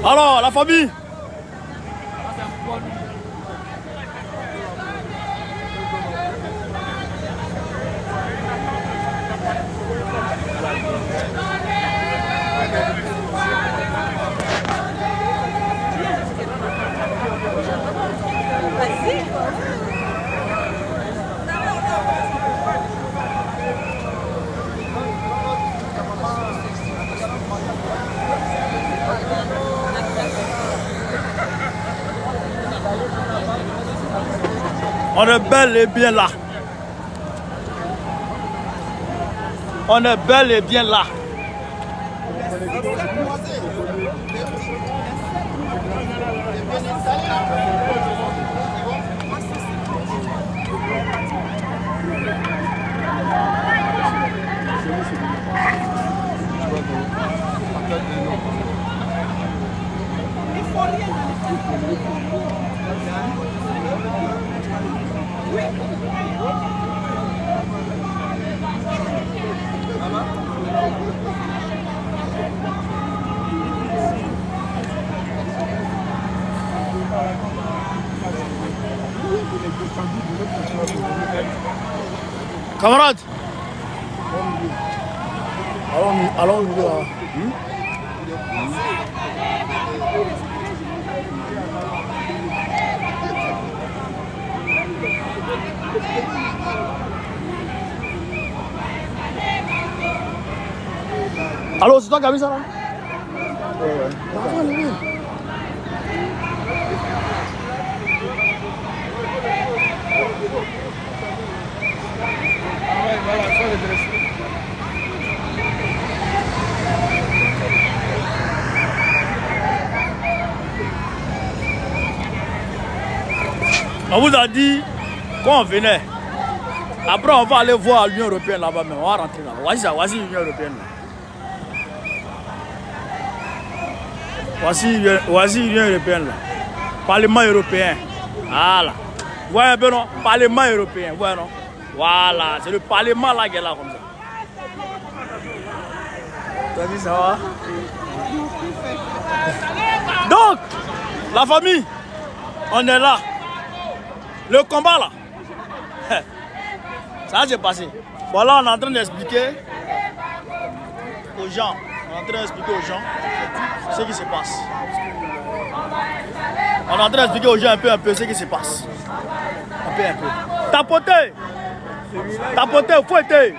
Alors, la famille. On est bel et bien là. On est bel et bien là. Camarade, allons nous là. Allô, c'est toi qui as mis ça là? Ouais. On vous a dit qu'on venait. Après, on va aller voir l'Union européenne là-bas, mais on va rentrer là. Voici l'Union européenne. Voici l'Union européenne là. Parlement européen. Voilà. Vous voyez un peu, non? Parlement européen. Vous voyez, non? Voilà. C'est le Parlement là qui est là comme ça. T'as dit ça va? Donc, la famille, on est là. Le combat là, ça s'est passé. Voilà, on est en train d'expliquer aux gens, ce qui se passe. On est en train d'expliquer aux gens un peu ce qui se passe. Un peu. Tapoter, fouetter.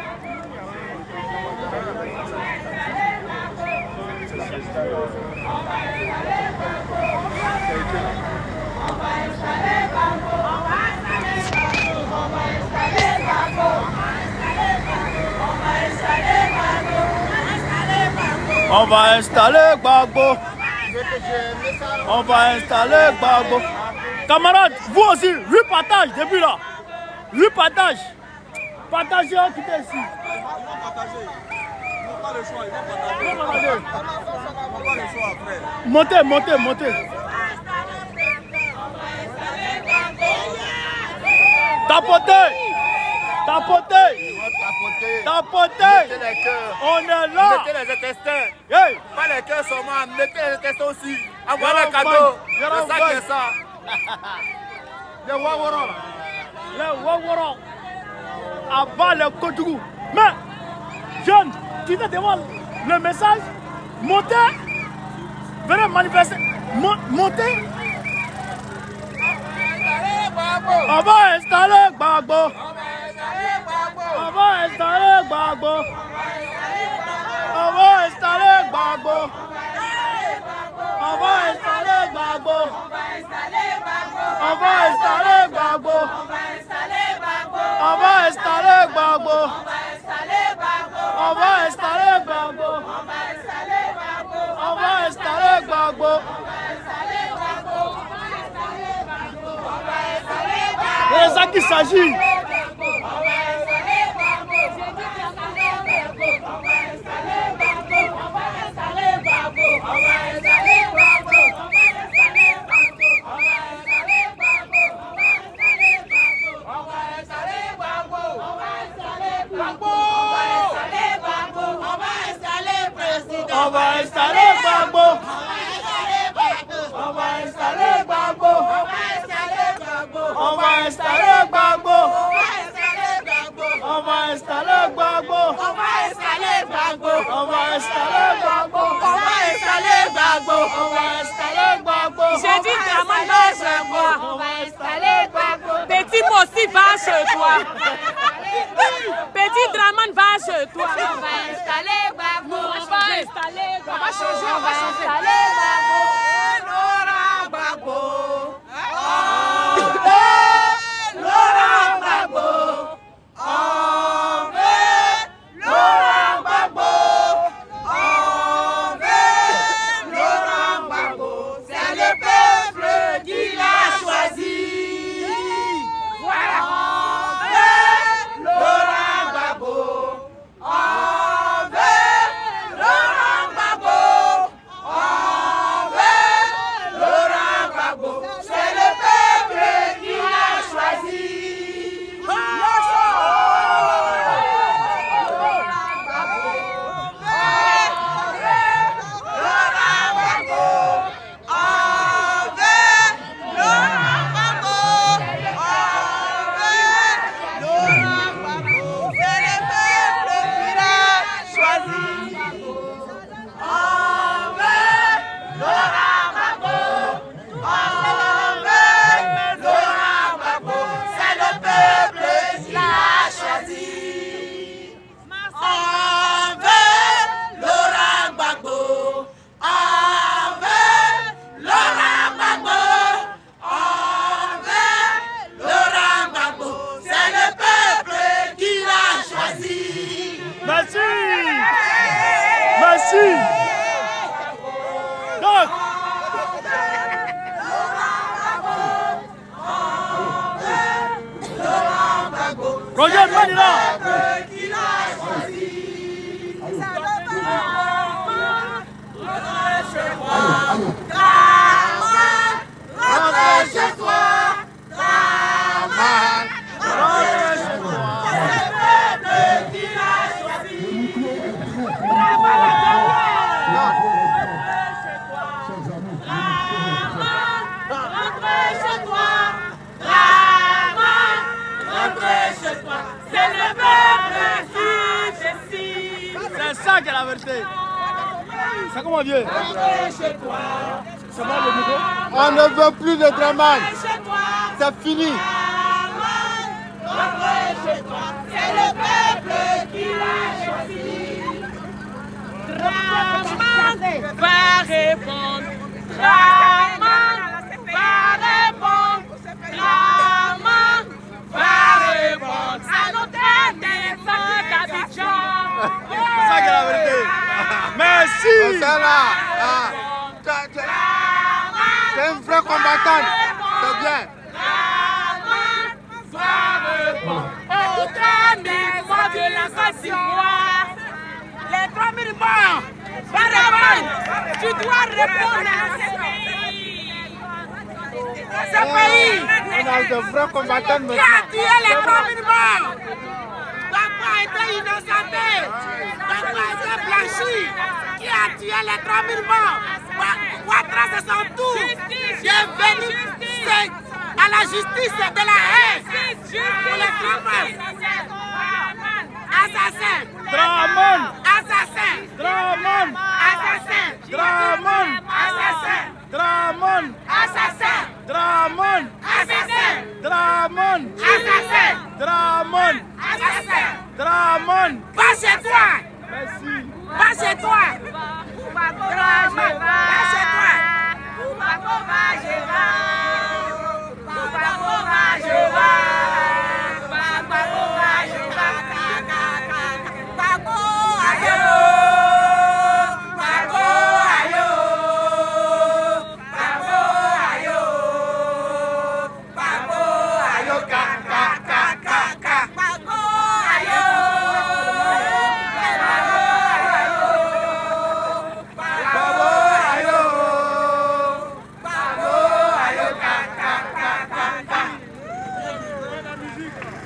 On va installer Gbagbo. On va installer Gbagbo. Camarades, vous aussi, 8 partages depuis là. 8 partages. Partagez, quittez ici. Ils vont partager. Ils n'ont pas le choix, ils vont partager. Ils n'ont pas le choix après. Montez. Tapotez. Mettez les cœurs. On est là. Mettez les intestins. Hey. Pas les cœurs seulement, mettez les intestins aussi. Envoyez les cadeaux. C'est ça qui est ça. Les Wawara. Avant le Kotougou. Mais, jeunes, qui te demandent le message, montez. Venez manifester. Montez. On va installer Gbagbo. On va installer Gbagbo. On va installer Gbagbo. On va installer Gbagbo. On va installer Gbagbo. On va installer Gbagbo. On va installer Gbagbo. On va installer Gbagbo. C'est ça qu'il s'agit. On va installer Gbagbo. Gbagbo. On va installer Gbagbo. J'ai dit Draman va chez moi. On va installer Gbagbo. Petit Mossi va chez toi. Petit Draman va chez toi. On va installer Gbagbo. On va installer Gbagbo. On va changer, on va installer Gbagbo. Laurent Gbagbo. Laurent Gbagbo. Roger, Manila. C'est ça qui est la vérité. C'est comment vieux? C'est bon le micro? On ne veut plus de Draman. C'est fini. C'est le peuple qui l'a choisi. Draman va répondre. Draman va répondre. Draman va répondre à notre défunt d'Abidjan. C'est ça qui est la vérité. Merci. C'est là. C'est une vraie combattante. C'est bien. Au 3000 morts de la Côte d'Ivoire, les 3000 morts, tu dois répondre à ce pays. Ce pays. On a de vrais combattants Qui a maintenant. tué les 3000 morts? Gbagbo a été innocenté. Gbagbo a été blanchi. Qui a tué les 3000 morts? Ouattara, c'est son tour. Bienvenue à la justice de la haine pour les criminels. Assassin. Draman. Assassin. Draman. Assassin. Draman. Assassin. Draman. Assassin. Draman. Assassin. Draman. Assassin. Draman. Assassin. Draman. Va chez toi. Merci. Va chez toi. Draman, va chez toi. Gbagbo va chez toi. Gbagbo va chez toi. Gbagbo va chez toi. Gbagbo ayo. Gbagbo ayo. Gbagbo ayo. Gbagbo ayo. Gbagbo ayo.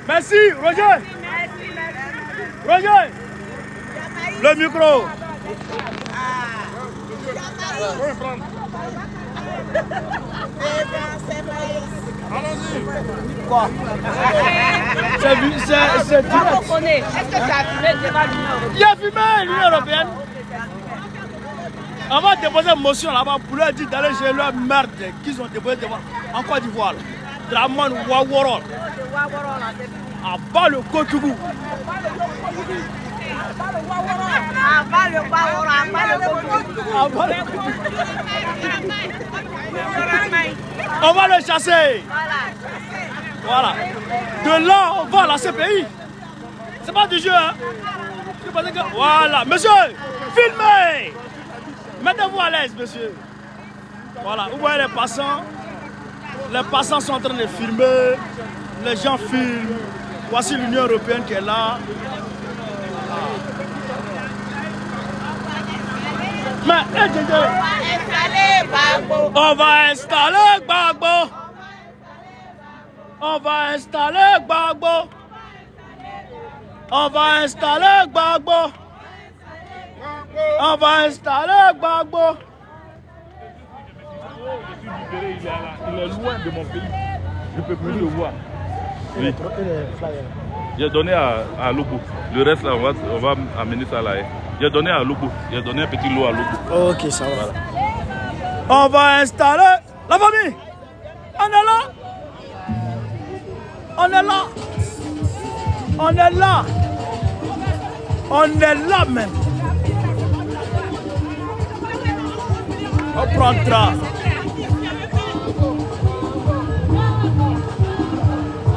Merci, Roger. Roger. Le micro. Quoi? C'est direct. Est-ce que tu as fumé devant l'Union européenne? Il a fumé l'Union européenne. On va déposer une motion là-bas pour leur dire d'aller gérer leur merde qu'ils ont déposé devant en Côte d'Ivoire. Dramane Ouattara. À bas le Kotougou. On va le chasser. Voilà. De là, on va à la CPI. C'est pas du jeu, hein. Voilà. Monsieur, filmez. Mettez-vous à l'aise, monsieur. Voilà. Vous voyez les passants. Les passants sont en train de filmer. Les gens filment. Voici l'Union européenne qui est là. Mais, on va installer Gbagbo. On va installer Gbagbo. On va installer Gbagbo. On va installer Gbagbo. Il est loin de mon pays. Je ne peux plus le voir. Oui. J'ai donné à Lobo. Le reste, là, on va amener ça là. J'ai donné à Lobo. J'ai donné un petit lot à Lobo. Ok, ça va. On va installer la famille. On est là. On est là. On est là. On est là même. On prendra.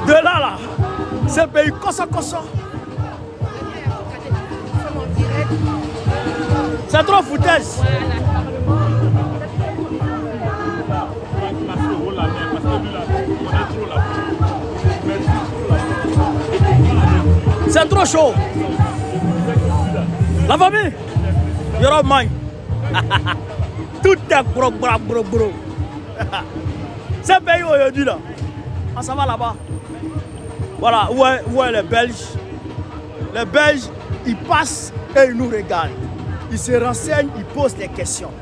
De là, là. C'est pays Kosa. C'est trop foutaise. C'est trop chaud. La famille, you're mine. Tout est bro. C'est pays aujourd'hui là. On s'en va là-bas. Voilà, où est les Belges? Les Belges, ils passent et ils nous regardent. Ils se renseignent, ils posent des questions.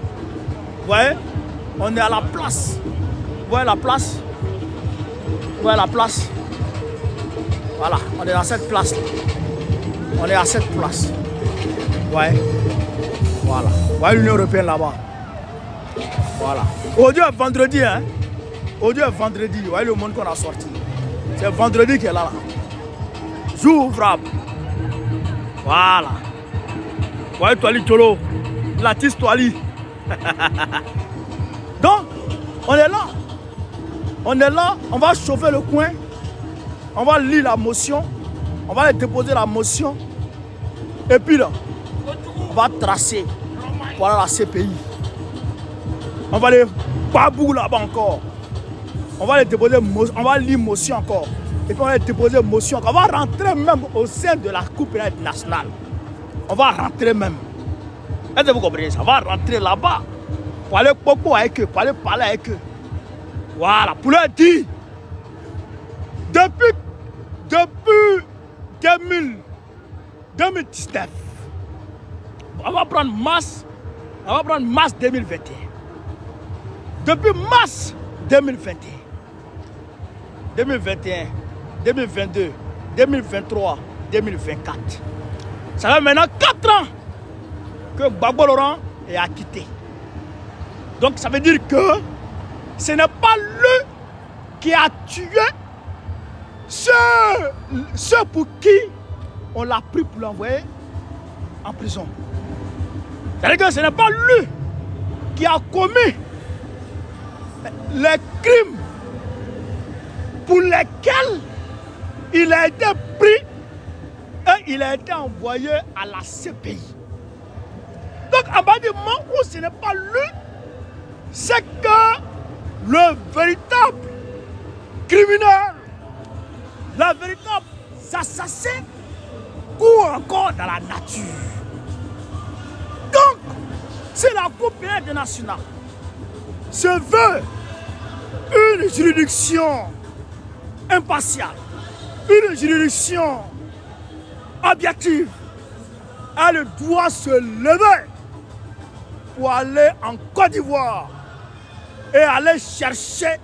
Vous voyez? On est à la place. Vous voyez la place? Vous voyez la place? Voilà, on est dans cette place. On est à cette place. Ouais. Voilà. Vous voyez l'Union européenne là-bas. Voilà. Aujourd'hui est vendredi, hein? Aujourd'hui est vendredi. Vous voyez le monde qu'on a sorti. C'est vendredi qui est là. Jour ouvrable. Voilà. Vous voyez Toali Tcholo. L'artiste Toali. Donc, on est là. On est là. On va chauffer le coin. On va lire la motion. On va déposer la motion. Et puis là, on va tracer. Voilà la CPI. On va aller babou là-bas encore. On va les déposer, on va lire motion encore. Et puis on va les déposer motion encore. On va rentrer même au sein de la Cour pénale internationale. On va rentrer même. Est-ce que vous comprenez ça? On va rentrer là-bas. Pour aller popo avec eux, pour aller parler avec eux. Voilà, pour leur dire. Depuis 2019, on va prendre mars 2021. Depuis mars 2021, 2021, 2022, 2023, 2024. Ça fait maintenant 4 ans que Gbagbo Laurent est acquitté. Donc ça veut dire que ce n'est pas lui qui a tué ceux pour qui on l'a pris pour l'envoyer en prison. C'est-à-dire que ce n'est pas lui qui a commis les crimes pour lesquels il a été pris et il a été envoyé à la CPI. Donc, à partir du moment où ce n'est pas lui, c'est que le véritable criminel, le véritable assassin court encore dans la nature. Donc, c'est la Cour pénale internationale se veut une juridiction impartiale, une juridiction objective. Elle doit se lever pour aller en Côte d'Ivoire et aller chercher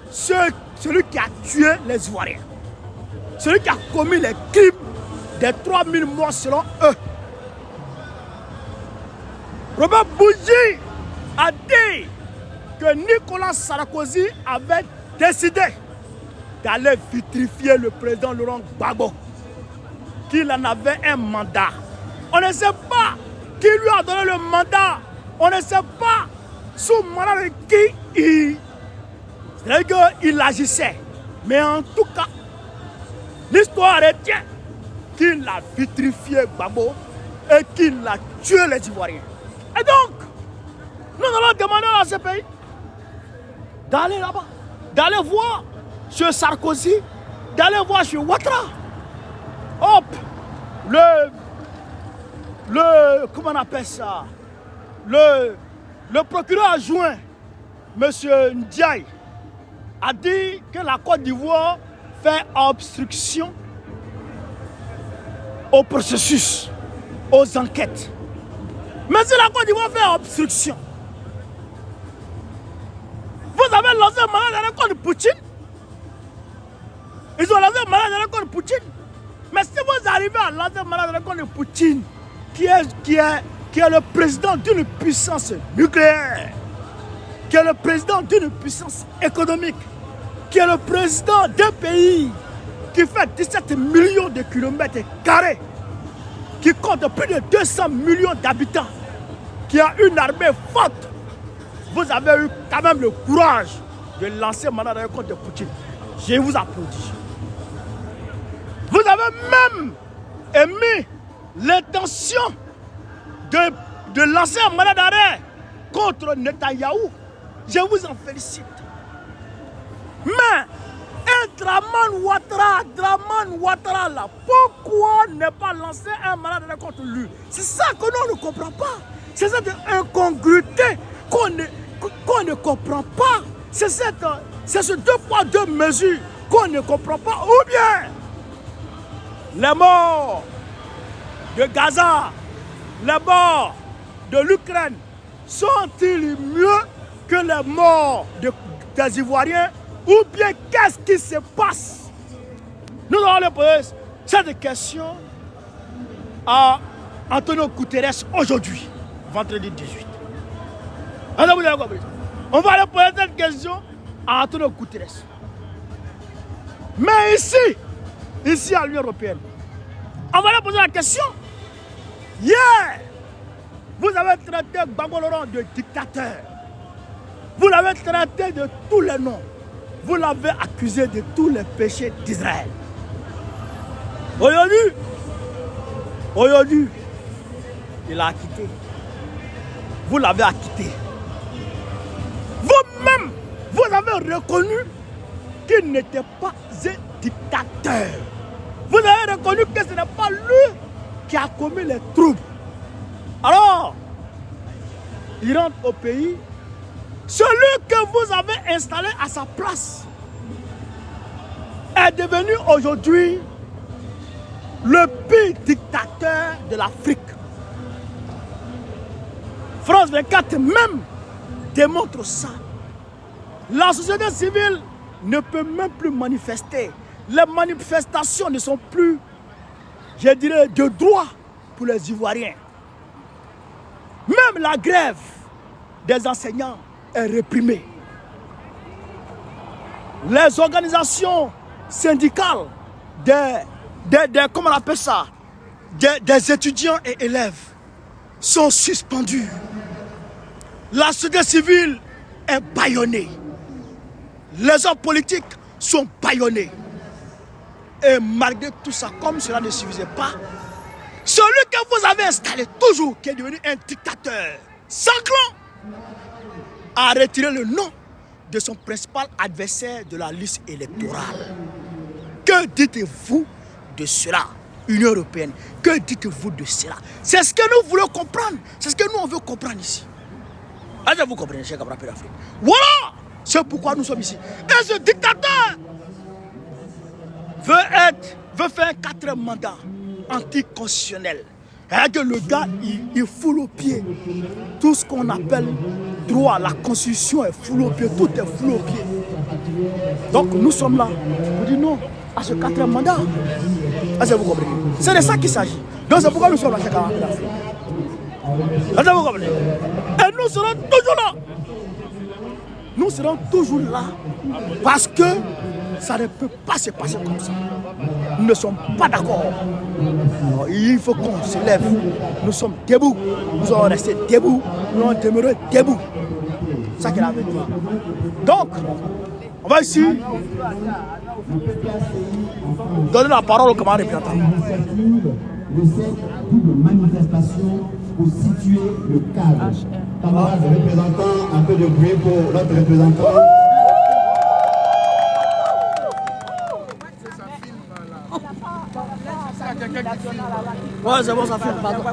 celui qui a tué les Ivoiriens, celui qui a commis les crimes des 3000 morts selon eux. Robert Bougie a dit que Nicolas Sarkozy avait décidé d'aller vitrifier le président Laurent Gbagbo, qu'il en avait un mandat. On ne sait pas qui lui a donné le mandat. On ne sait pas sous mandat de qui il agissait. Mais en tout cas, l'histoire retient qu'il a vitrifié Gbagbo et qu'il a tué les Ivoiriens. Et donc, nous allons demander à ce pays d'aller là-bas, d'aller voir chez Sarkozy, d'aller voir chez Ouattara. Hop, comment on appelle ça? Le procureur adjoint, M. Ndiaye, a dit que la Côte d'Ivoire fait obstruction au processus, aux enquêtes. Mais si la Côte d'Ivoire fait obstruction, vous avez lancé un mandat d'arrêt contre Poutine. Ils ont lancé un mandat d'arrêt contre Poutine. Mais si vous arrivez à lancer un mandat d'arrêt contre Poutine, qui est le président d'une puissance nucléaire, qui est le président d'une puissance économique, qui est le président d'un pays qui fait 17 millions de kilomètres carrés, qui compte plus de 200 millions d'habitants, qui a une armée forte, vous avez eu quand même le courage de lancer un mandat d'arrêt contre Poutine. Je vous applaudis. Vous avez même émis l'intention de lancer un mandat d'arrêt contre Netanyahou. Je vous en félicite. Mais un Draman Ouattara là, pourquoi ne pas lancer un mandat d'arrêt contre lui? C'est ça que nous ne comprenons pas. C'est cette incongruité qu'on ne comprend pas. C'est ce deux poids, deux mesures qu'on ne comprend pas. Ou bien les morts de Gaza, les morts de l'Ukraine sont-ils mieux que les morts des Ivoiriens? Ou bien qu'est-ce qui se passe? Nous allons poser cette question à Antonio Guterres aujourd'hui, vendredi 18. On va aller poser cette question à Antonio Guterres. Mais ici à l'Union européenne, on va aller poser la question. Hier, vous avez traité Gbagbo Laurent de dictateur. Vous l'avez traité de tous les noms. Vous l'avez accusé de tous les péchés d'Israël. Aujourd'hui, il a acquitté. Vous l'avez acquitté. Vous-même, vous avez reconnu qu'il n'était pas un dictateur. Vous avez reconnu que ce n'est pas lui qui a commis les troubles. Alors, il rentre au pays. Celui que vous avez installé à sa place est devenu aujourd'hui le pire dictateur de l'Afrique. France 24 même démontre ça. La société civile ne peut même plus manifester. Les manifestations ne sont plus, je dirais, de droit pour les Ivoiriens. Même la grève des enseignants est réprimée. Les organisations syndicales comment on appelle ça, des étudiants et élèves sont suspendues. La société civile est bâillonnée. Les hommes politiques sont bâillonnés. Et malgré tout ça, comme cela ne suffisait pas, celui que vous avez installé toujours, qui est devenu un dictateur sanglant, a retiré le nom de son principal adversaire de la liste électorale. Que dites-vous de cela, Union européenne? Que dites-vous de cela? C'est ce que nous voulons comprendre. C'est ce que nous on veut comprendre ici. Est-ce que vous comprenez, cher camarade d'Afrique? Voilà, c'est pourquoi nous sommes ici. Et ce dictateur veut faire un 4e mandat anticonstitutionnel. Et que le gars, il foule au pied tout ce qu'on appelle droit. La constitution est foule au pied, tout est foule au pied. Donc nous sommes là pour dire non à ce 4e mandat. Est-ce que vous comprenez? C'est de ça qu'il s'agit. Donc c'est pourquoi nous sommes là, cher camarade d'Afrique. Vous comprenez? Et nous serons toujours là. Nous serons toujours là parce que ça ne peut pas se passer comme ça. Nous ne sommes pas d'accord. Il faut qu'on se lève. Nous sommes debout. Nous allons rester debout. Nous allons demeurer debout. C'est ça qu'il avait dit. Donc, on va ici donner la parole au camarade représentant. De cette double manifestation pour situer le cadre. Camarades représentants, un peu de bruit pour notre représentant. Ouais, c'est bon, ça filme, pardon.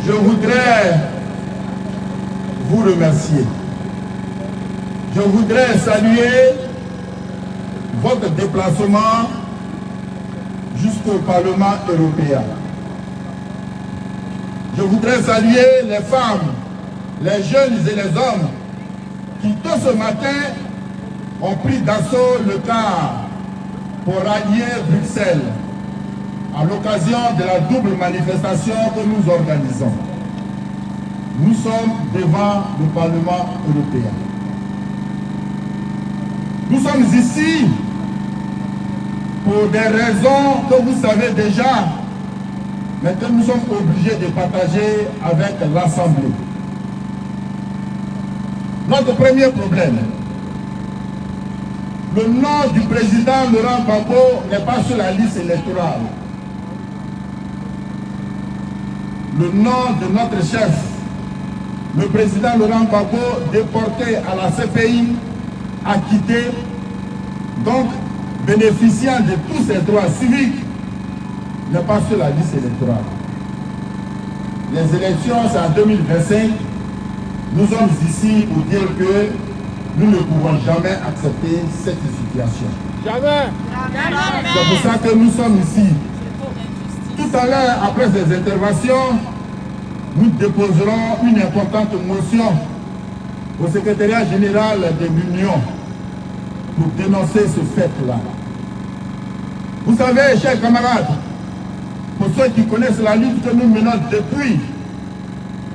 Je voudrais vous remercier. Je voudrais saluer votre déplacement jusqu'au Parlement européen. Je voudrais saluer les femmes, les jeunes et les hommes qui, tôt ce matin, ont pris d'assaut le car pour rallier Bruxelles à l'occasion de la double manifestation que nous organisons. Nous sommes devant le Parlement européen. Nous sommes ici pour des raisons que vous savez déjà, mais que nous sommes obligés de partager avec l'Assemblée. Notre premier problème, le nom du président Laurent Gbagbo n'est pas sur la liste électorale. Le nom de notre chef, le président Laurent Gbagbo, déporté à la CPI, acquitté, donc bénéficiant de tous ses droits civiques, n'est pas sur la liste électorale. Les élections, c'est en 2025. Nous sommes ici pour dire que nous ne pouvons jamais accepter cette situation. Jamais. C'est pour ça que nous sommes ici. Tout à l'heure, après ces interventions, nous déposerons une importante motion au secrétariat général de l'Union pour dénoncer ce fait-là. Vous savez, chers camarades, pour ceux qui connaissent la lutte que nous menons depuis,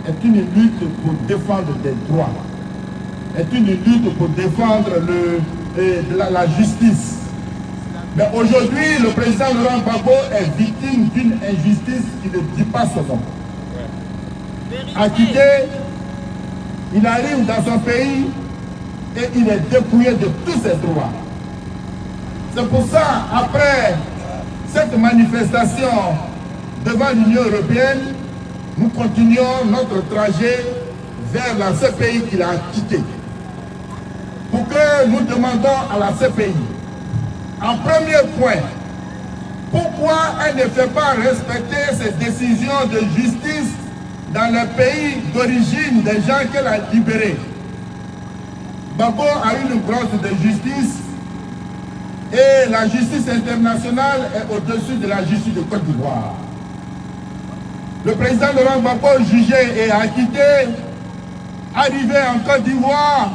est une lutte pour défendre des droits, est une lutte pour défendre la justice. Mais aujourd'hui, le président Laurent Gbagbo est victime d'une injustice qui ne dit pas son nom. Acquitté, il arrive dans son pays et il est dépouillé de tous ses droits. C'est pour ça, après cette manifestation devant l'Union européenne, nous continuons notre trajet vers la CPI qu'il a quittée. Pour que nous demandons à la CPI, en premier point, pourquoi elle ne fait pas respecter ses décisions de justice dans le pays d'origine des gens qu'elle a libérés. Gbagbo a eu une branche de justice et la justice internationale est au-dessus de la justice de Côte d'Ivoire. Le président Laurent Gbagbo, jugé et acquitté, arrivé en Côte d'Ivoire,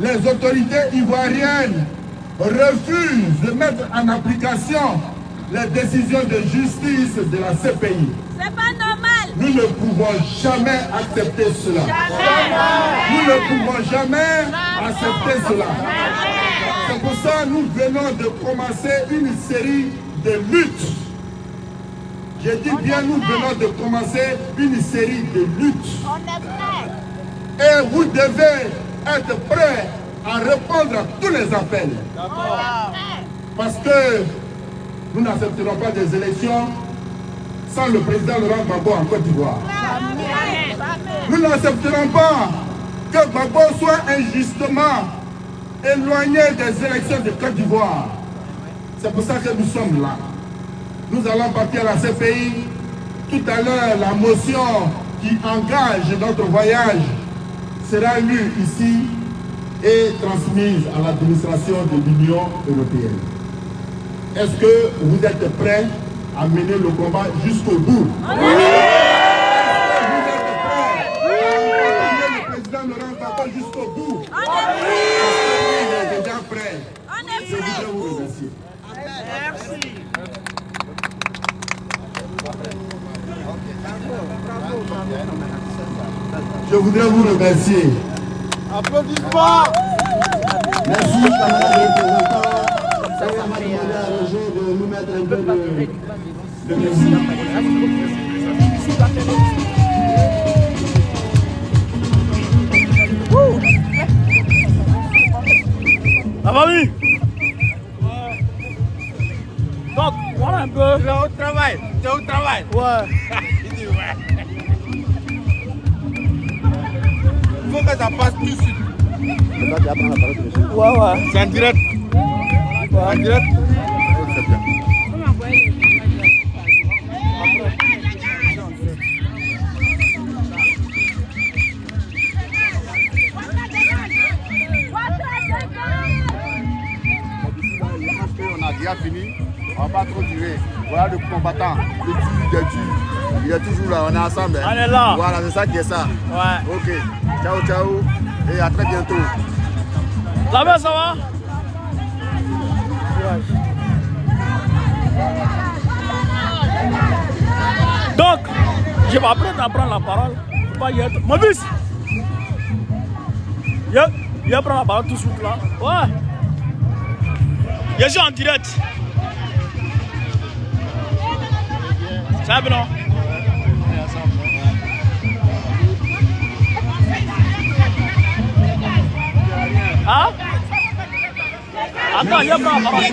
les autorités ivoiriennes refusent de mettre en application les décisions de justice de la CPI. C'est pas normal. Nous ne pouvons jamais accepter cela. Nous ne pouvons jamais accepter cela. C'est pour ça que nous venons de commencer une série de luttes. Je dis bien, nous venons de commencer une série de luttes. On est prêts. Et vous devez être prêts à répondre à tous les appels. Parce que nous n'accepterons pas des élections sans le président Laurent Gbagbo en Côte d'Ivoire. Nous n'accepterons pas que Gbagbo soit injustement éloigné des élections de Côte d'Ivoire. C'est pour ça que nous sommes là. Nous allons partir à la CPI. Tout à l'heure, la motion qui engage notre voyage sera lue ici et transmise à l'administration de l'Union européenne. Est-ce que vous êtes prêts à mener le combat jusqu'au bout? Est-ce que vous êtes prêts à mener le président Laurent Gbagbo jusqu'au bout? Il est déjà prêt. Je voudrais vous remercier. je voudrais vous remercier. Applaudissements. Merci, camarades représentants. Ça va demander à Roger de nous mettre un peu de musique. La famille. Donc, voilà un peu. Tu es au travail. Tu es au travail. Ouais. Il dit ouais. Il faut que ça passe tout de suite. Ouais, ouais. C'est en direct. En direct. C'est bien. On a déjà fini. On va pas trop durer. Voilà le combattant. Il est toujours là. On est ensemble. On est là. Voilà, c'est ça qui est ça. Ouais. Ok. Ciao, ciao. Et à très bientôt. La main, ça va? Donc, je vais après prendre la parole. Faut pas y être. Mon fils! Je vais prendre la parole tout de suite là. Ouais. Je suis en direct. Ça va, non? Hein? Attends, il y a pas la parole.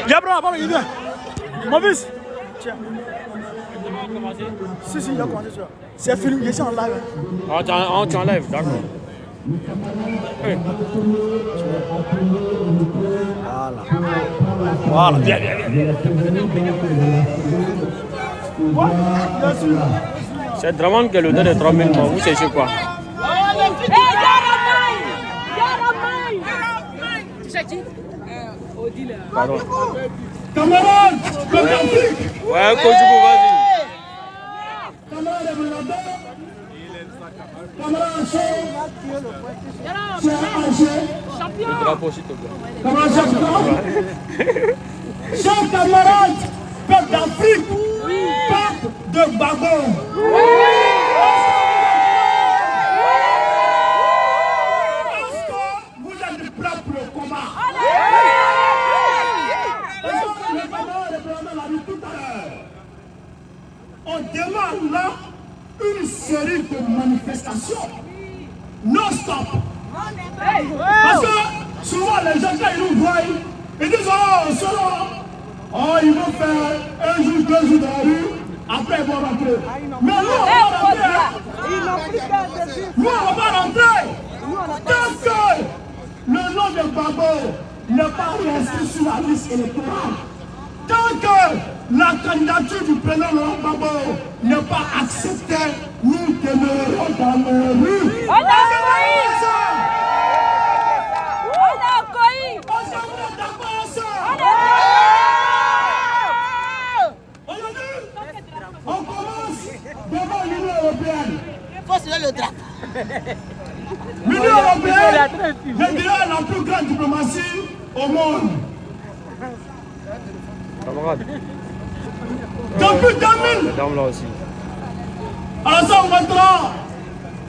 Il y a pas la parole, il vient. Mon fils. Tiens. Si, il a commencé ça. C'est filmé, je suis en live. Ah, tu es en live, d'accord. Oui. Voilà, bien. C'est Draman qui est le don de 3000 mots. Vous cherchez quoi? Pardon. Camarades, comme d'Afrique. Ouais, Kojoukou, vas-y. Camarades de Blabé. Camarades chers. Le drapeau, s'il te plaît. Camarades chers camarades, peuple d'Afrique, peuple de Gbagbo. Est-ce que vous êtes prêts pour le combat? On demande là une série de manifestations non-stop. Parce que souvent les gens quand ils nous voient, ils disent oh solo, oh ils vont faire un jour, 2 jours dans la rue, après ils vont rentrer. Mais nous on va rentrer. Nous on va pas rentrer. Tant que le nom de Gbagbo n'est pas inscrit sur la liste électorale, tant que la candidature du président Laurent Gbagbo n'est pas acceptée, nous demeurerons dans nos rues. On a accueilli. Aujourd'hui, on commence devant l'Union européenne. Il faut suivre le drapeau. L'Union européenne, je dirais la plus grande diplomatie au monde. Camarade, Depuis 2000, les dames là aussi. Alassane Ouattara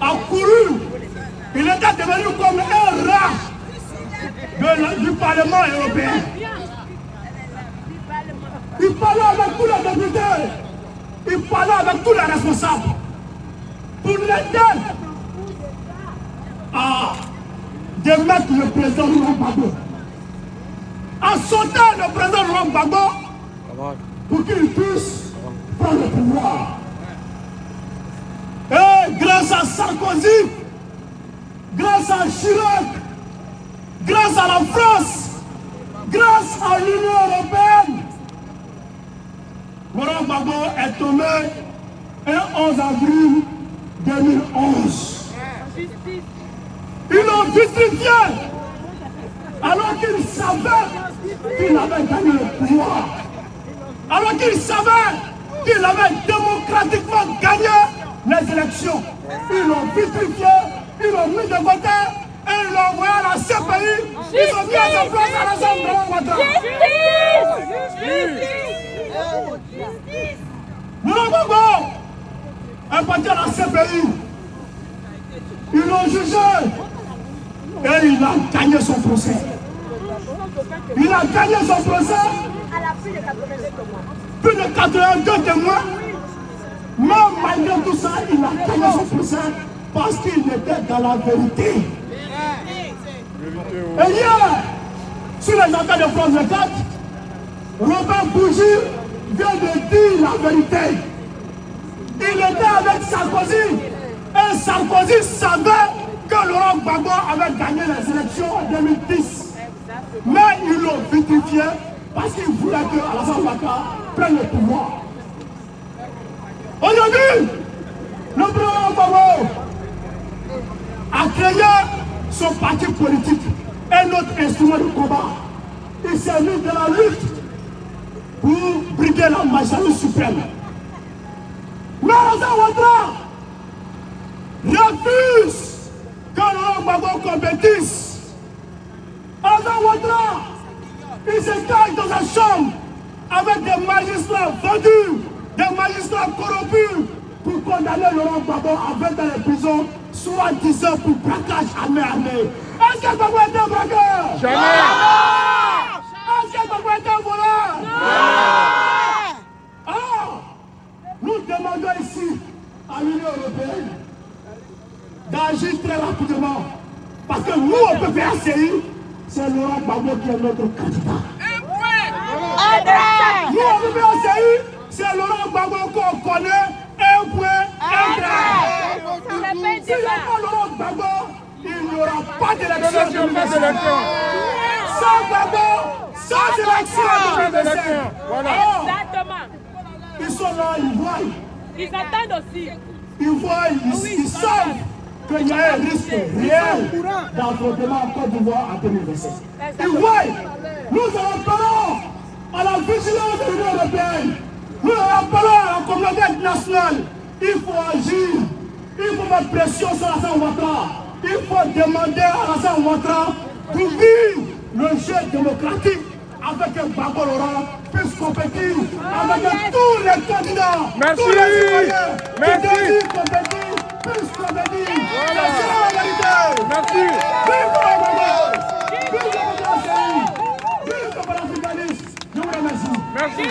a couru. Il était devenu comme un rat du Parlement européen. Il parlait avec tous les députés. Il parlait avec tous les responsables. Pour l'aider à démettre le président Laurent Gbagbo. À sauter le président Laurent Gbagbo pour qu'il puisse prendre le pouvoir. Et grâce à Sarkozy, grâce à Chirac, grâce à la France, grâce à l'Union européenne, Laurent Gbagbo est tombé le 11 avril 2011. Ils l'ont justifié alors qu'ils savaient qu'il avait gagné le pouvoir. Alors qu'ils savaient qu'il avait démocratiquement gagné les élections. Ils l'ont justifié, ils l'ont mis de côté et ils l'ont envoyé à la CPI. Ils ont mis à sa place à l'Assemblée nationale. Laurent Gbagbo est parti à la CPI. Ils l'ont jugé. Et il a gagné son procès. Il a gagné son procès. Plus de 82 témoins. Mais malgré tout ça, il a gagné son procès parce qu'il était dans la vérité. Et hier, sur les affaires de France 24, Robert Bougie vient de dire la vérité. Il était avec Sarkozy et Sarkozy savait que Laurent Gbagbo avait gagné les élections en 2010. Mais ils l'ont vitifié parce qu'ils voulaient que Alassane Ouattara prenne le pouvoir. Aujourd'hui, le président Gbagbo a créé son parti politique et notre instrument de combat. Il s'est mis dans la lutte pour briguer la majorité suprême. Mais Alassane Ouattara refuse que Laurent Gbagbo compétisse. Alassane Ouattara, il se cache dans sa chambre avec des magistrats vendus, des magistrats corrompus pour condamner Laurent Gbagbo à 20 ans de prison, soit 10 ans pour braquage armé. Est-ce que Gbagbo était un braqueur? Jamais! Est-ce que Gbagbo était un voleur? Non! Alors, nous demandons ici à l'Union européenne d'agir très rapidement. Parce que nous, on peut faire CI, c'est Laurent Gbagbo qui est notre candidat. Nous, on peut faire CI, c'est Laurent Gbagbo qu'on connaît, un point, un trait. Si il n'y a pas Laurent Gbagbo, il n'y aura pas d'élection. Sans Gbagbo, sans élection. Exactement. Ils sont là, ils voient. Ils attendent aussi. Ils voient, ils savent qu'il y a un risque réel d'affrontement en Côte d'Ivoire en 2027. Ils voient, nous appelons à la vigilance de l'Union européenne, nous appelons à la communauté internationale. Il faut agir, il faut mettre pression sur Alassane Ouattara, il faut demander à Alassane Ouattara d'ouvrir le jeu démocratique avec un Gbagbo Laurent puisse compétir avec tous les candidats, tous les citoyens qui désirent compétir, puissent compétir. C'est ça la vérité. Merci. Vive Gbagbo, vive la démocratie, vive le panafricanisme. Je vous remercie. Merci.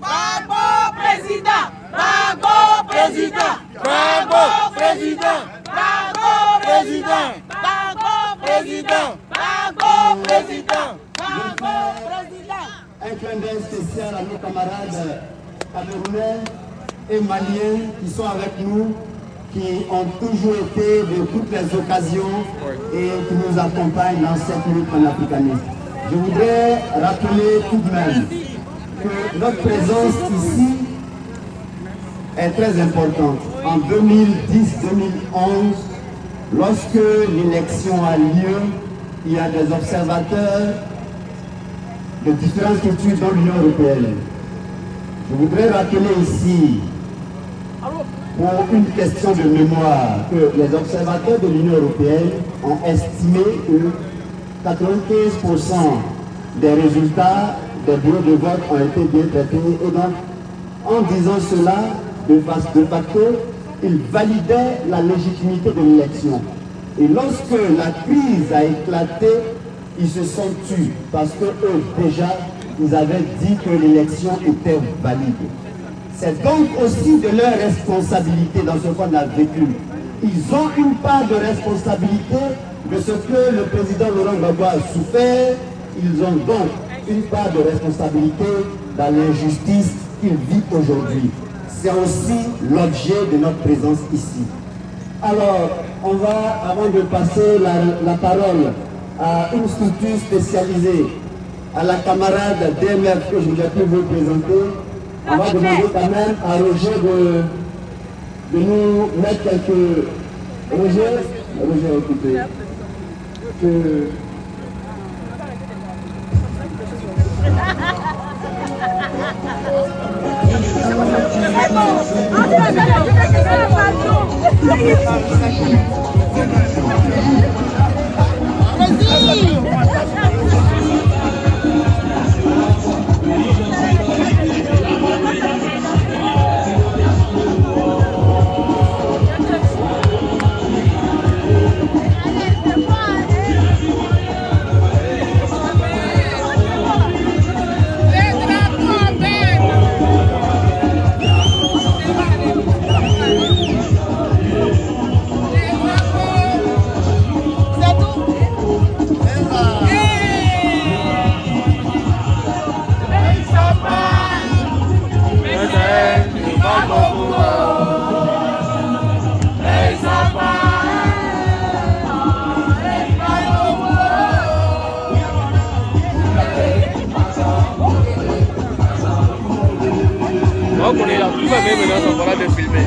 Gbagbo président, Gbagbo président, Gbagbo président, Gbagbo président, Gbagbo président, Gbagbo président, Gbagbo président. Un clin d'œil spécial à nos camarades camerounais et maliens qui sont avec nous, qui ont toujours été de toutes les occasions et qui nous accompagnent dans cette lutte panafricaniste. Je voudrais rappeler tout de même que notre présence ici est très importante. En 2010-2011, lorsque l'élection a lieu, il y a des observateurs de différentes structures dans l'Union européenne. Je voudrais rappeler ici, pour une question de mémoire, que les observateurs de l'Union européenne ont estimé que 95% des résultats des bureaux de vote ont été bien traités. Et donc, en disant cela, de facto, ils validaient la légitimité de l'élection. Et lorsque la crise a éclaté, ils se sont tus parce que eux, déjà, ils avaient dit que l'élection était valide. C'est donc aussi de leur responsabilité dans ce qu'on a vécu. Ils ont une part de responsabilité de ce que le président Laurent Gbagbo a souffert. Ils ont donc une part de responsabilité dans l'injustice qu'il vit aujourd'hui. C'est aussi l'objet de notre présence ici. Alors, on va, avant de passer la parole à une structure spécialisée, à la camarade DMF que je n'ai pu vous présenter, on va demander quand même à Roger de nous mettre quelques... Roger, écoutez. Tout va bien maintenant, on va te filmer.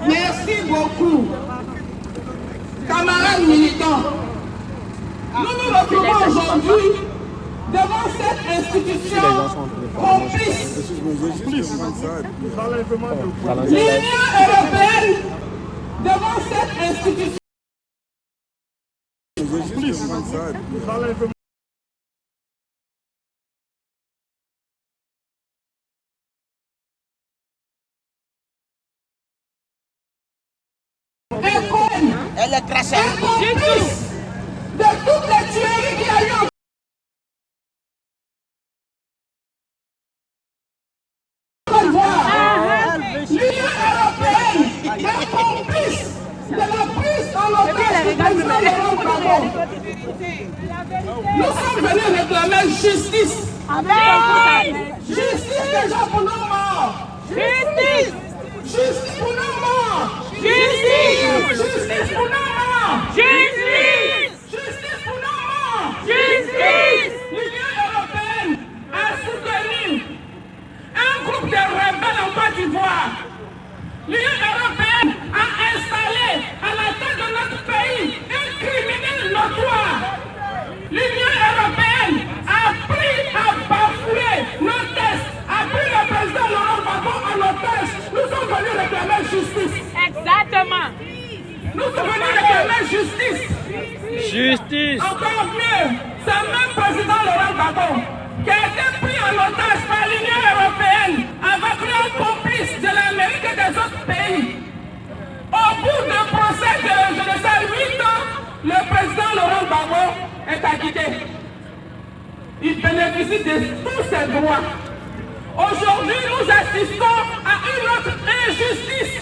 Merci beaucoup. Camarades militants, nous nous retrouvons aujourd'hui devant cette institution complice. L'Union européenne devant cette institution. Elle est crachée. De toutes les tueries qu'il y a eu en Côte d'Ivoire, l'Union européenne est complice de la prise en otage du président Laurent Gbagbo. Nous sommes venus réclamer justice. Justice déjà pour nos morts. Justice. Justice pour nos morts. Justice. Justice pour nos morts. Justice. Justice pour nos morts. Justice. L'Union européenne a soutenu un groupe de rebelles en Côte d'Ivoire. L'Union européenne a installé à la tête de notre pays un criminel notoire. L'Union européenne a bafoué nos tests, a pris le président Laurent Gbagbo en otage. Nous sommes venus réclamer justice. Exactement. Nous sommes venus réclamer justice. Justice. Encore mieux, ce même président Laurent Gbagbo qui a été pris en otage par l'Union européenne avec un complice de l'Amérique et des autres pays. Au bout d'un procès de, je ne sais, 8 ans, le président Laurent Gbagbo est acquitté. Il bénéficie de tous ses droits. Aujourd'hui, nous assistons à une autre injustice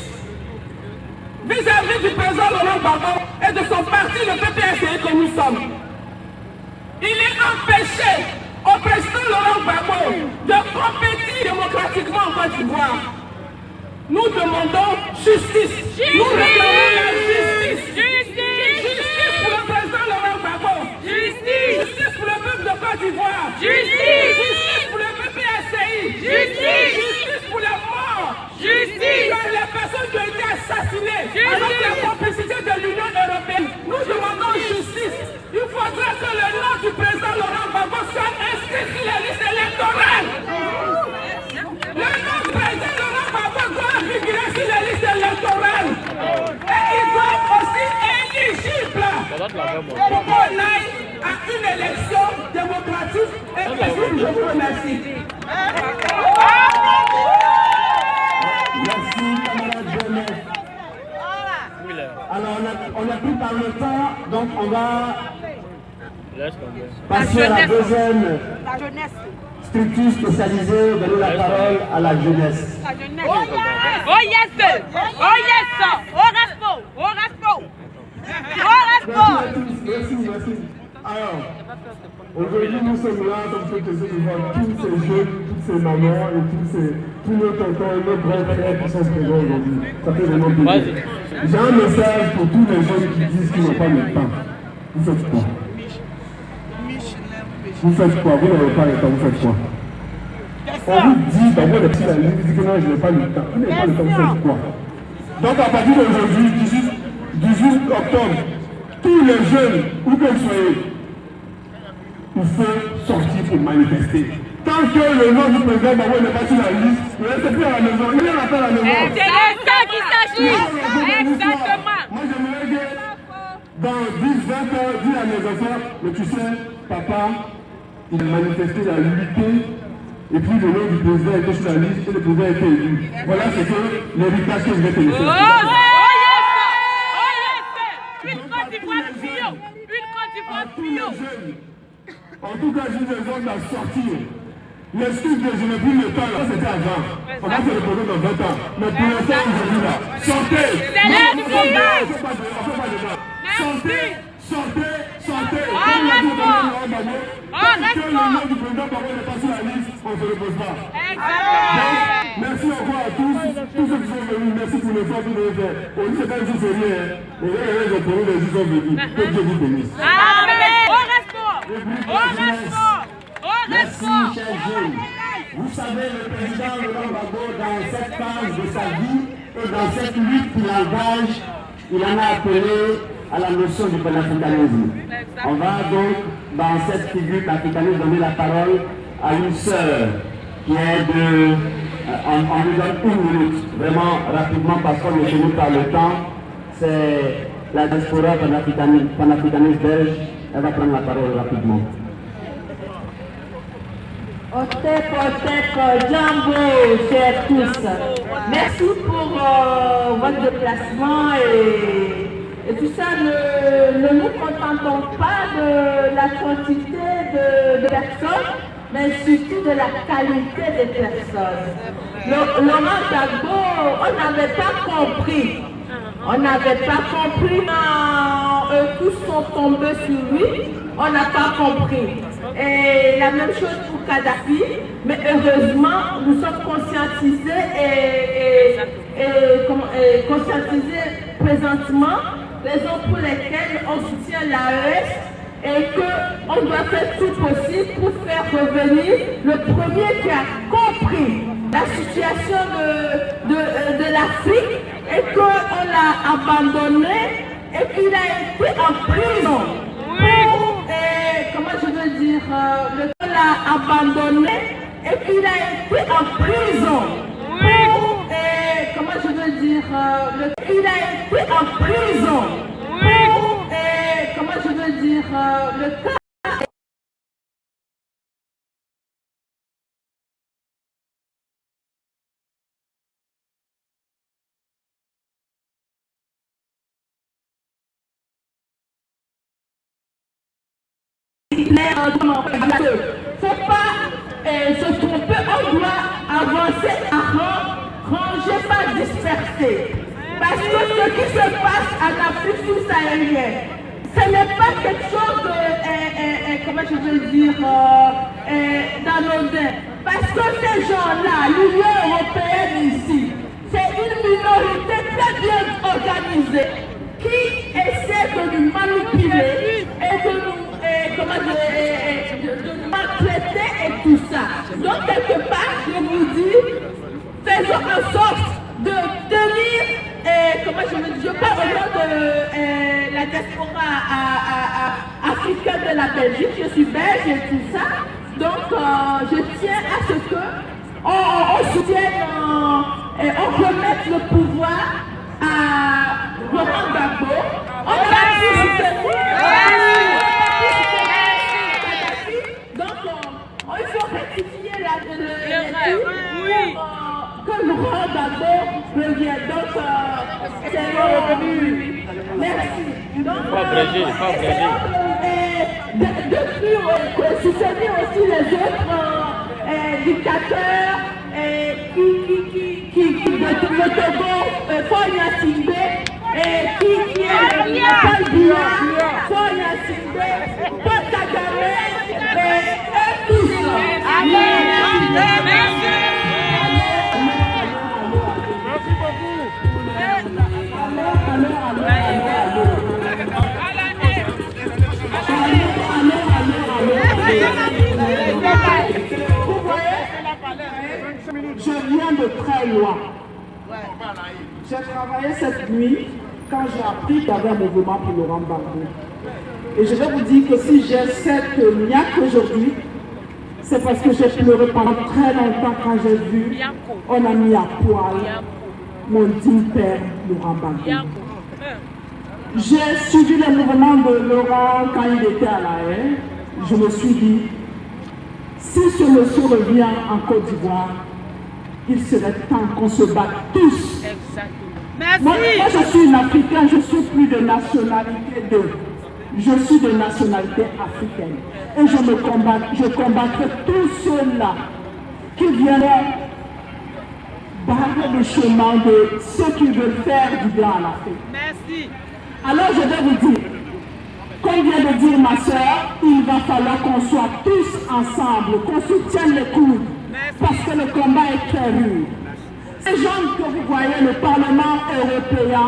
vis-à-vis du président Laurent Gbagbo et de son parti, le PPSI que nous sommes. Il est empêché au président Laurent Gbagbo de compétir démocratiquement en Côte d'Ivoire. Nous demandons justice. Nous réclamons la justice. Justice pour le président Laurent Gbagbo. Justice pour le peuple de Côte d'Ivoire. Justice pour le PPSI. Justice pour les morts. Justice pour les personnes qui ont été assassinées avec la complicité de l'Union européenne. Nous demandons justice. Il faudra que le nom du président Laurent Gbagbo soit inscrit sur la liste électorale. Le nom du président Laurent Gbagbo doit figurer sur la liste électorale. Et il doit être aussi éligible pour qu'on aille à une élection démocratique et paisible. Je vous remercie. Merci, camarade jeunesse. Alors, on a pris par le temps, donc on va passer à la deuxième structure spécialisée, donner la parole à la jeunesse. Oh yes! Oh yes! Oh raspo! Oh raspo! Oh raspo! Merci. Alors, aujourd'hui nous sommes là comme fait que devant tous ces jeunes, toutes ces mamans et tous nos tontons et nos grands frères qui sont présents aujourd'hui. Ça fait vraiment plaisir. J'ai un message pour tous les jeunes qui disent qu'ils n'ont pas le temps. Vous faites quoi? Vous faites quoi? Vous n'avez pas le temps, vous faites quoi? On vous dit, d'abord les petits amis, vous dites que non, je n'ai pas le temps. Vous n'avez pas le temps, vous faites quoi? Donc à partir d'aujourd'hui, 18 octobre, tous les jeunes, où que vous soyez, il faut sortir pour manifester. Tant que le nom du président Gbagbo n'est pas sur la liste, ne restez plus à la maison. Il vient à la maison. C'est de ça qu'il s'agit. Exactement. Moi, j'aimerais que dans 10-20 ans, dire à mes enfants, mais tu sais, papa, il a manifesté, il a lutté, et puis le nom du président était sur la liste et le président a été élu. Voilà ce que l'héritage que je vais te laisser. Une Côte d'Ivoire bio. Une Côte d'Ivoire bio. En tout cas, je les ordre à sortir. L'excuse que je n'ai plus le temps, là, c'était avant. On va se reposer dans 20 ans. Mais pour l'instant, aujourd'hui, là, sortez! C'est l'heure du combat! Sortez! Sortez! arrêter. Comme l'a dit Laurent Gbagbo, tant que le nom du président Gbagbo n'est pas sur la liste, on ne se repose pas. Merci encore à tous ceux qui sont venus. Merci pour l'effort que vous avez fait. On dit que c'est pas une série, mais les gens pour les sont venus. Que Dieu vous bénisse. Amen. Au respect. Au respect. Au Merci, respect. chers jeunes. Vous savez, le président Laurent Gbagbo, dans cette phase de sa vie et dans cette lutte qu'il engage, il en a appelé à la notion du panafricanisme. On va donc, dans cette figure panafricaniste, donner la parole à une sœur qui est de... On nous donne 1 minute, vraiment rapidement, parce qu'on est tenu par le temps. C'est la diaspora panafricaniste belge. Elle va prendre la parole rapidement. Otep, Jambo, chers tous. Merci pour votre déplacement et tout ça. Ne nous contentons pas de la quantité de personnes, mais surtout de la qualité des personnes. Laurent Gbagbo, on n'avait pas compris. On n'avait pas compris quand eux tous sont tombés sur lui. On n'a pas compris. Et la même chose pour Kadhafi, mais heureusement, nous sommes conscientisés et conscientisés présentement, raison pour lesquelles on soutient l'AES et qu'on doit faire tout possible pour faire revenir le premier qui a compris la situation de l'Afrique et qu'on l'a abandonné et qu'il a été en prison. Comment je veux dire, on l'a abandonné et qu'il a été en prison. Comment je veux dire, il a été en prison. Comment je veux dire, le cas. Faut pas se tromper, on doit avancer à ranger, pas disperser. Parce que ce qui se passe en Afrique subsaharienne, ce n'est pas quelque chose de, comment je veux dire, d'anodin. Parce que ces gens-là, l'Union européenne ici, c'est une minorité très bien organisée qui essaie de nous manipuler et de nous de maltraiter et tout ça. Donc quelque part, je vous dis, faisons en sorte de tenir, comment je veux dire, je parle au nom de la diaspora africaine de la Belgique, je suis belge et tout ça. Donc je tiens à ce que on soutienne et on remette le pouvoir à Laurent Gbagbo. On va plus soutenir. Il faut rectifier que Laurent Gbagbo revienne. Donc, c'est revenu. Merci. Donc, depuis, soutenir aussi les autres dictateurs qui de Togo, Fonya Singbe, qui est Paul Biya, Fonya Singbe, Paul Kagame, et tout ça. Merci. Vous voyez, je viens de très loin. J'ai travaillé cette nuit quand j'ai appris qu'il y avait un mouvement pour Laurent Gbagbo. Et je vais vous dire que si j'ai cette niaque aujourd'hui, c'est parce que j'ai pleuré pendant très longtemps quand j'ai vu on a mis à poil mon digne père Laurent Gbagbo. J'ai suivi le mouvement de Laurent quand il était à la haie. Je me suis dit, si ce monsieur revient en Côte d'Ivoire, il serait temps qu'on se batte tous. Moi, je suis une Africaine, je suis plus de nationalité je suis de nationalité africaine. Et je combattrai tous ceux-là qui viennent barrer le chemin de ceux qui veulent faire du bien à l'Afrique. Merci. Alors je vais vous dire, combien de dire, ma soeur, il va falloir qu'on soit tous ensemble, qu'on soutienne les coudes, parce que le combat est très rude. Ces gens que vous voyez, le Parlement européen,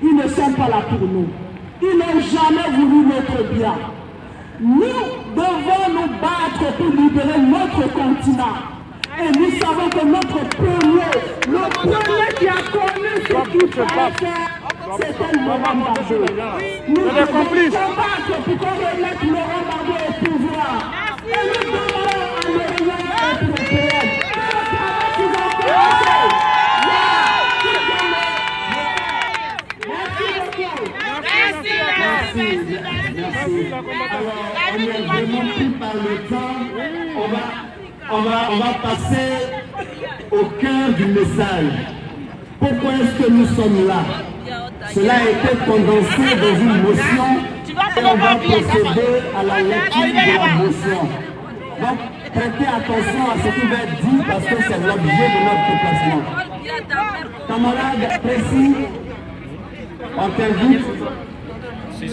ils ne sont pas là pour nous. Ils n'ont jamais voulu notre bien. Nous devons nous battre pour libérer notre continent. Et nous savons que notre premier, le premier qui a connu ce qu'il fallait faire, c'était Laurent Gbagbo. Nous devons combattre pour qu'on remette Laurent Gbagbo au pouvoir. Et nous demandons à l'Union européenne. On va passer au cœur du message. Pourquoi est-ce que nous sommes là? Cela a été condensé dans une motion et on va procéder à la lecture de la motion. Donc, prêtez attention à ce qui va être dit parce que c'est l'objet de notre déplacement. Camarades précis, on t'invite. 670.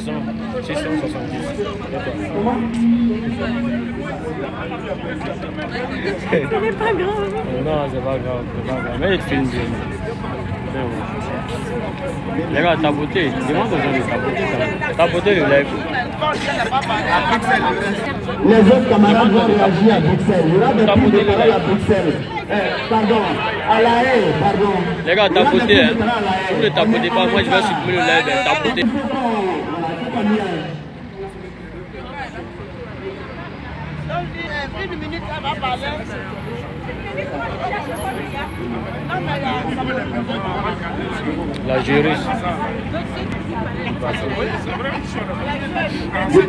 Comment? C'est pas grave. Non, c'est pas grave. Mais il filme bien. Les gars, tapoter. Demande aux gens de tapoter. Tapoter le live. Les autres camarades vont réagir à Bruxelles. Il y aura des prises de parole à Bruxelles. Pardon, à la haie, pardon. Les gars, tapotez. Vous ne tapotez pas, moi je vais supprimer le live. Tapotez. Une minute, elle va parler. La juriste.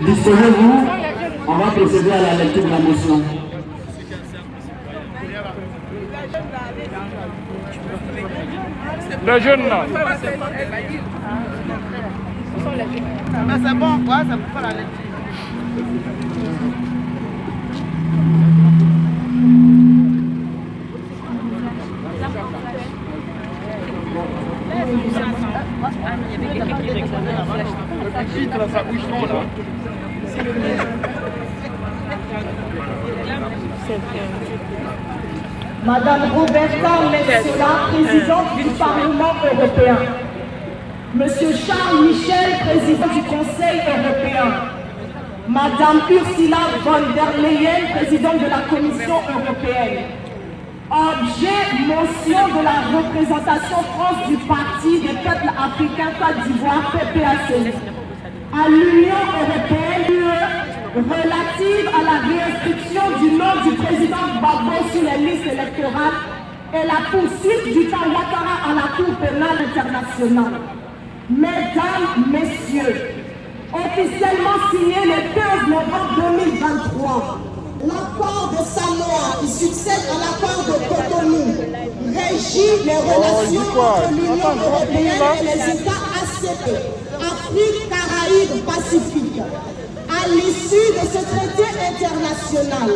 Disposez-vous, on va procéder à la lecture de la motion. Le jeune là. Mais c'est bon, quoi, ça peut faire la lecture. Madame Roberta Metsola, présidente du Parlement européen. Monsieur Charles Michel, président du Conseil européen. Madame Ursula von der Leyen, présidente de la Commission européenne. Objet, motion de la représentation France du Parti des peuples africains Côte d'Ivoire, PPAC, à l'Union européenne relative à la réinscription du nom du président Gbagbo sur les listes électorales et la poursuite du cas Ouattara à la Cour pénale internationale. Mesdames, Messieurs, officiellement signé le 15 novembre 2023, l'accord de Samoa qui succède à l'accord de Cotonou régit les relations entre l'Union européenne et les États ACP, Afrique, Caraïbes, Pacifique. À l'issue de ce traité international,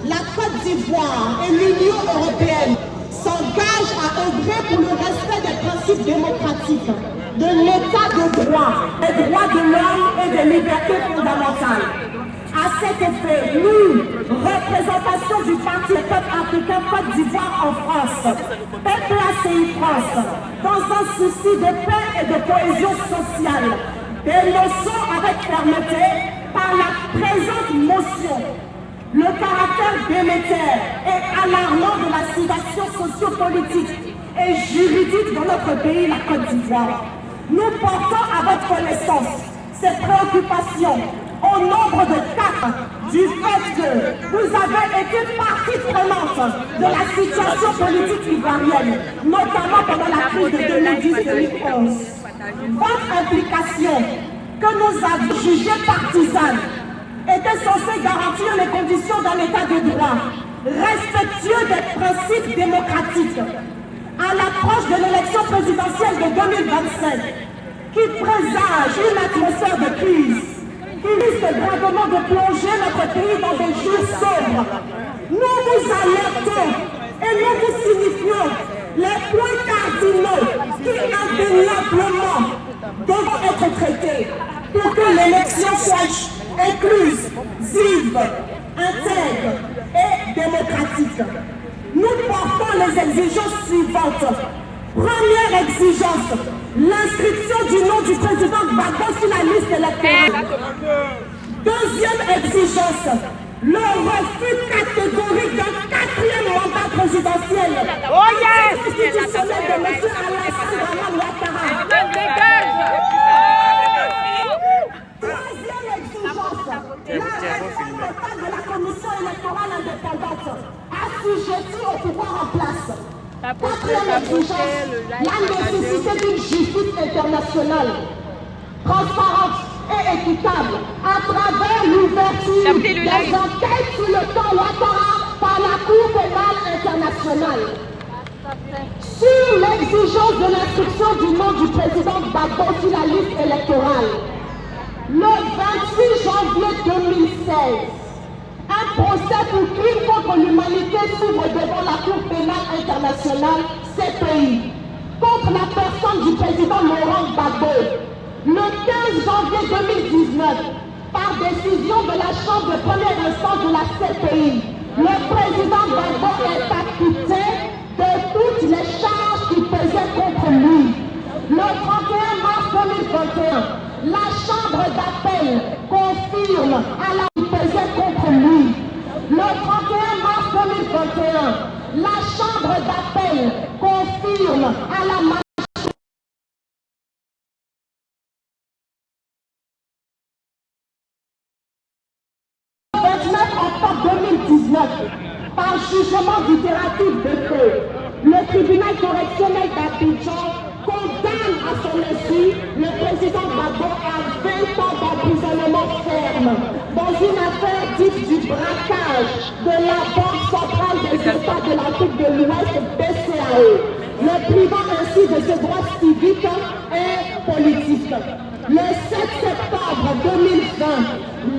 la Côte d'Ivoire et l'Union européenne s'engagent à œuvrer pour le respect des principes démocratiques, de l'état de droit, des droits de l'homme et des libertés fondamentales. À cet effet, nous, représentation du Parti des peuples africains Côte d'Ivoire en France, PPACI France, dans un souci de paix et de cohésion sociale, dénonçons avec fermeté par la présente motion le caractère délétère et alarmant de la situation sociopolitique et juridique dans notre pays, la Côte d'Ivoire. Nous portons à votre connaissance ces préoccupations au nombre de 4 du fait que vous avez été partie prenante de la situation politique ivoirienne, notamment pendant la crise de 2010-2011. Votre implication, que nous avions jugée partisane, était censée garantir les conditions d'un état de droit, respectueux des principes démocratiques, à l'approche de l'élection présidentielle de 2025, qui présage une atmosphère de crise, qui risque gravement de plonger notre pays dans des jours sombres. Nous vous alertons et nous vous signifions les points cardinaux qui indéniablement devront être traités pour que l'élection soit inclusive, intègre et démocratique. Nous portons les exigences suivantes. Première exigence, l'inscription du nom du président Gbagbo sur la liste électorale. Deuxième exigence, le refus catégorique d'un 4e mandat présidentiel constitutionnel de M. Alassane Dramane Ouattara. Troisième exigence, la réforme totale de la commission électorale indépendante assujettie au pouvoir en place. Quatrième exigence, la nécessité d'une justice internationale transparente et équitable à travers l'ouverture des enquêtes sur le camp Ouattara par la Cour pénale internationale. Sur l'exigence de l'inscription du nom du président Gbagbo sur la liste électorale, le 28 janvier 2016, un procès pour crime contre l'humanité s'ouvre devant la Cour pénale internationale, CPI, contre la personne du président Laurent Gbagbo. Le 15 janvier 2019, par décision de la Chambre de première instance de la CPI, le président Gbagbo est acquitté de toutes les charges qui pesaient contre lui. Le 31 mars 2021, la Chambre d'appel confirme à la qui pesait contre lui. Le 31 mars 2021, la Chambre d'appel confirme à la par jugement d'itératif de feu, le tribunal correctionnel d'Abidjan condamne à son insu le président Gbagbo à 20 ans d'emprisonnement ferme dans une affaire dite du braquage de la Banque centrale des États de l'Afrique de l'Ouest, BCAO, le privant ainsi de ses droits civiques et politiques. Le 7 septembre 2020,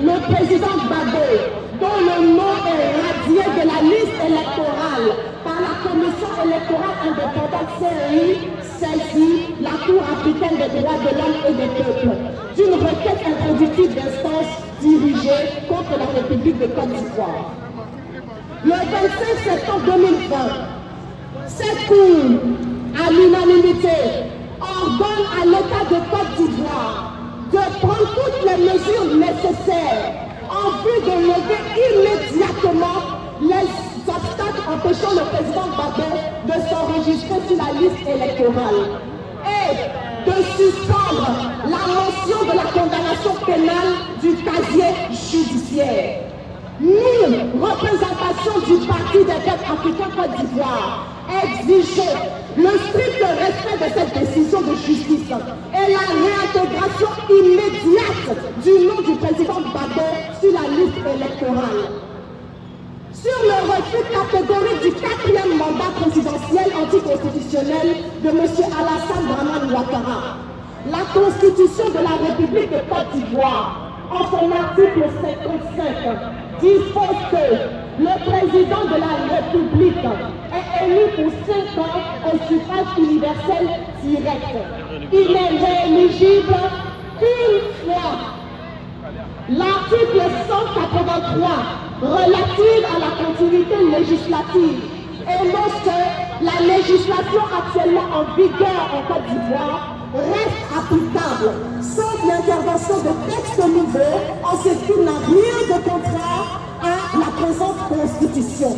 le président Gbagbo, dont le nom est radié de la liste électorale par la Commission électorale indépendante CEI, saisit la Cour africaine des droits de l'homme et des peuples d'une requête introductive d'instance dirigée contre la République de Côte d'Ivoire. Le 25 septembre 2020, cette Cour, à l'unanimité, ordonne à l'État de Côte d'Ivoire de prendre toutes les mesures nécessaires en vue de lever immédiatement les obstacles empêchant le président Gbagbo de s'enregistrer sur la liste électorale et de suspendre la mention de la condamnation pénale du casier judiciaire. Nous, représentation du Parti des peuples africains Côte d'Ivoire, exigeons le strict respect de cette décision de justice et la réintégration immédiate du nom du président Gbagbo sur la liste électorale. Sur le refus catégorique du 4e mandat présidentiel anticonstitutionnel de M. Alassane Dramane Ouattara, la Constitution de la République de Côte d'Ivoire, en son article 55, dispose que le président de la République est élu pour 5 ans au suffrage universel direct. Il est rééligible qu'une fois. L'article 183 relative à la continuité législative énonce que la législation actuellement en vigueur en Côte d'Ivoire reste applicable, sauf l'intervention de textes nouveaux, en ce qui n'a rien de contraire à la présente Constitution.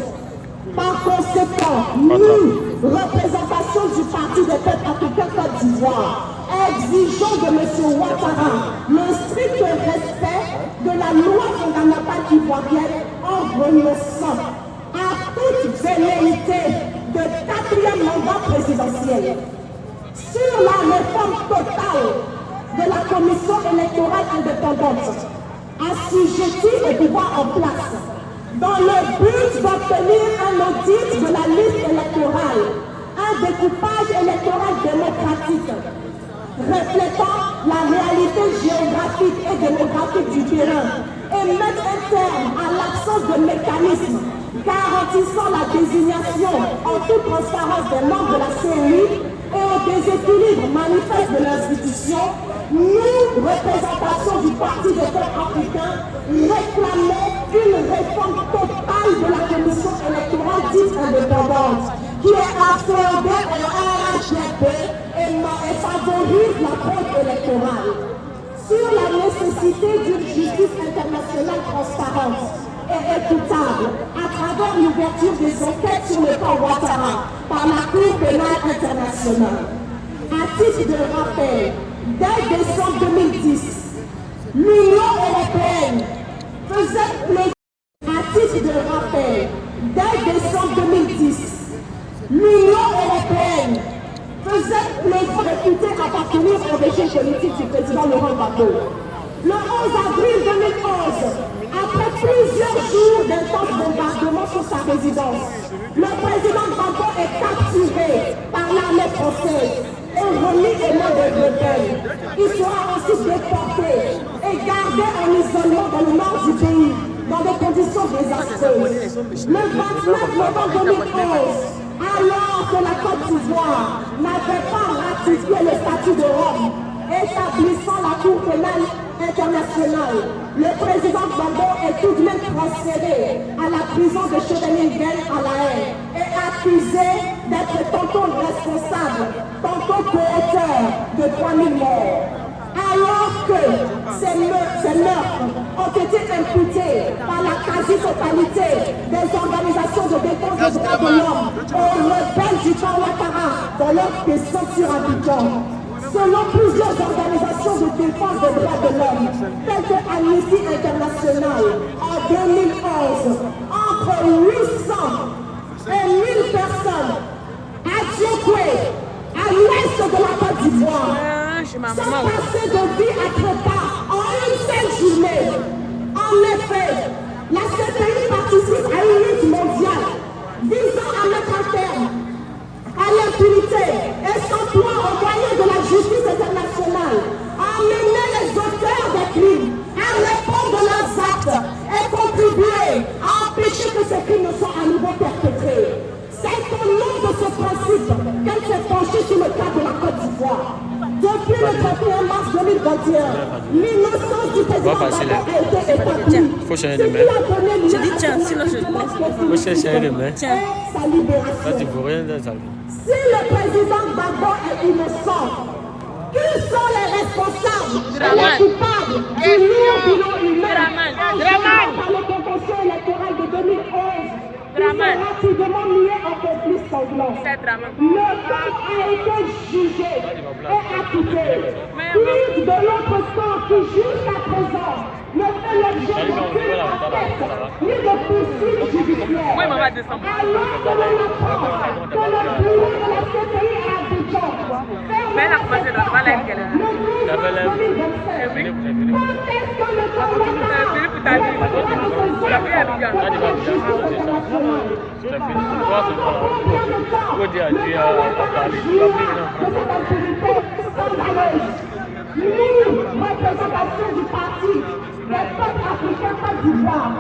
Par conséquent, nous, représentation du Parti des peuples africains Côte d'Ivoire, exigeons de M. Ouattara le strict respect de la loi fondamentale ivoirienne en renonçant à toute velléité de 4e mandat présidentiel. Sur la réforme totale de la Commission électorale indépendante, assujettie au pouvoir en place, dans le but d'obtenir un audit de la liste électorale, un découpage électoral démocratique, reflétant la réalité géographique et démographique du terrain, et mettre un terme à l'absence de mécanismes garantissant la désignation en toute transparence des membres de la CEI et au déséquilibre manifeste de l'institution, nous, représentation du Parti des peuples africains, réclamons une réforme totale de la commission électorale dite indépendante, qui est affondée au RHDP et favorise la fraude électorale. Sur la nécessité d'une justice internationale transparente et équitable à travers l'ouverture des enquêtes sur le camp Ouattara par la Cour pénale internationale. À titre de rappel, dès décembre 2010, l'Union européenne faisait plaider. À titre de rappel, dès décembre 2010, l'Union européenne faisait plaider réputé appartenir au régime politique du président Laurent Gbagbo. Le 11 avril 2011, après plusieurs jours d'intenses bombardements sur sa résidence, le président Gbagbo est capturé par l'armée française et remis aux mains de rebelles. Il sera ensuite déporté et gardé en isolement dans le nord du pays, dans des conditions désastreuses. Le 29 novembre 2011, alors que la Côte d'Ivoire n'avait pas ratifié le statut de Rome, établissant la Cour pénale internationale, le président Gbagbo est tout de même transféré à la prison de Schöneningen à La Haye et accusé d'être tantôt responsable, tantôt co-auteur de 3000 morts. Alors que ces meurtres ont été imputés par la quasi-totalité des organisations de défense des droits de l'homme aux rebelles du camp Ouattara dans leur descente sur Abidjan. Selon plusieurs organisations de défense des droits de l'homme, telles que Amnesty International, en 2011, entre 800 et 1000 personnes à Djokwe, à l'ouest de la Côte d'Ivoire, sont passées de vie à trépas en une seule journée. En effet, la CPI participe à une lutte mondiale visant à mettre un terme à l'impunité et s'emploie aux moyens de la justice internationale à amener les auteurs des crimes à répondre de leurs actes et contribuer à empêcher que ces crimes ne soient à nouveau perpétrés. C'est au nom de ce principe qu'elle s'est penchée sur le cas de la Côte d'Ivoire. Depuis le 31 mars 2021, l'innocence du président a été établie. Il faut changer de main. J'ai dit tiens, sinon je Il faut changer de main. Tiens. Sa libération. Là, tu ne peux rien dans sa vie. Si le président Gbagbo est innocent, qui sont les responsables et les coupables du lourd bilan humain engendré par le convention électoral de 2011 qui s'est rapidement lié en conflit sanglant? Le camp a été jugé et acquitté. Quid de l'autre camp qui jusqu'à présent ne fait l'objet d'aucune enquête ni de poursuite judiciaire? Alors que l'on apprend que le bureau de la CPI à Abidjan ferme le 2025, quand est-ce que le nous, représentation du parti des peuples africains Côte d'Ivoire,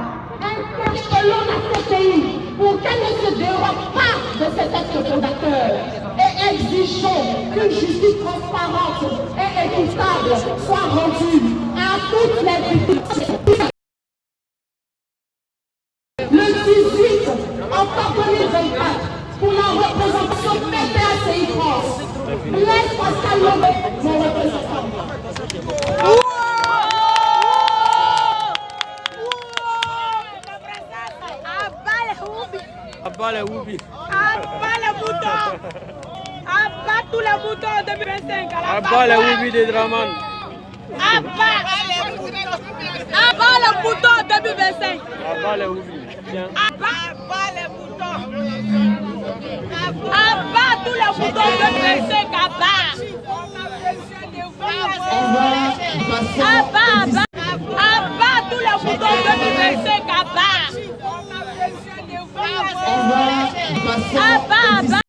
interpellons la CPI pour qu'elle ne se dérobe pas de ses textes fondateurs et exigeons qu'une justice transparente et équitable soit rendue à toutes les victimes. Le 18 octobre 2024, pour la représentation PPACI France, Blaise Pascal Lomé, mon représentant. Abat les Woubi. Abat les boutons. Abat tous les boutons en 2025. Abat les Woubi de Draman. Abat les boutons en 2025. Abat les Woubi. Abat les boutons. Abat tous les boutons en 2025. Abat tous les boutons en 2025. Abat.